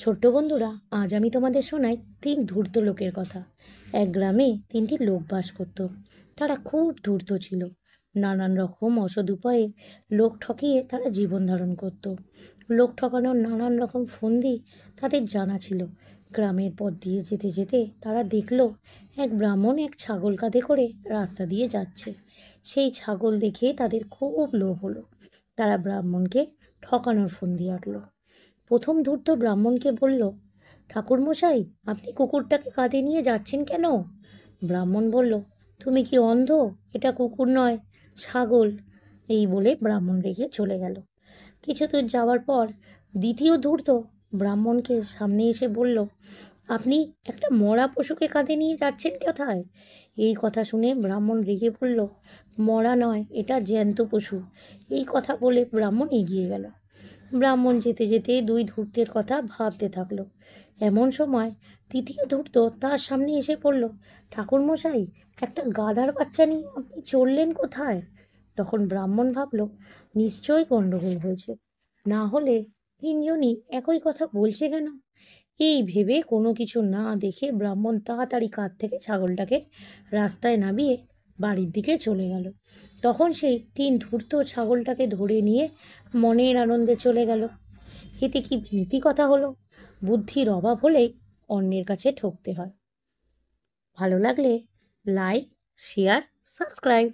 ছোট্ট বন্ধুরা, আজ আমি তোমাদের শোনাই 3 ধূর্ত লোকের কথা। এক গ্রামে 3টি লোক বাস করত। তারা খুব ধূর্ত ছিল। নানান রকম অসৎ উপায়ে লোক ঠকিয়ে তারা জীবন ধারণ করত। লোক ঠকানোর নানান রকম ফন্দি তাদের জানা ছিল। গ্রামের পথ দিয়ে যেতে যেতে তারা দেখলো এক ব্রাহ্মণ এক ছাগল কাঁধে করে রাস্তা দিয়ে যাচ্ছে। সেই ছাগল দেখে তাদের খুব লোভ হলো। তারা ব্রাহ্মণকে ঠকানোর ফন্দি আঁটল। প্রথম ধূর্ত ব্রাহ্মণকে বলল, ঠাকুরমশাই, আপনি কুকুরটাকে কাঁধে নিয়ে যাচ্ছেন কেন? ব্রাহ্মণ বলল, তুমি কি অন্ধ? এটা কুকুর নয়, ছাগল। এই বলে ব্রাহ্মণ রেখে চলে গেল। কিছু দূর যাওয়ার পর দ্বিতীয় ধূর্ত ব্রাহ্মণকে সামনে এসে বলল, আপনি একটা মরা পশুকে কাঁধে নিয়ে যাচ্ছেন কোথায়? এই কথা শুনে ব্রাহ্মণ রেগে বলল, মরা নয়, এটা জ্যান্ত পশু। এই কথা বলে ব্রাহ্মণ এগিয়ে গেল। ব্রাহ্মণ যেতে যেতে 2 ধূর্তের কথা ভাবতে থাকলো। এমন সময় তৃতীয় ধূর্ত তার সামনে এসে পড়ল। ঠাকুরমশাই, একটা গাধার বাচ্চা নিয়ে আপনি চললেন কোথায়? তখন ব্রাহ্মণ ভাবলো, নিশ্চয়ই গণ্ডগোল হয়েছে, না হলে 3জনই একই কথা বলছে কেন? এই ভেবে কোনো কিছু না দেখে ব্রাহ্মণ তাড়াতাড়ি কাঁধ থেকে ছাগলটাকে রাস্তায় নামিয়ে বাড়ির দিকে চলে গেল। তখন সেই 3 ধূর্ত ছাগলটাকে ধরে নিয়ে মনের আনন্দে চলে গেল। এতে কি নীতি কথা হলো? বুদ্ধির অভাব হলেই অন্যের কাছে ঠকতে হয়। ভালো লাগলে লাইক, শেয়ার, সাবস্ক্রাইব।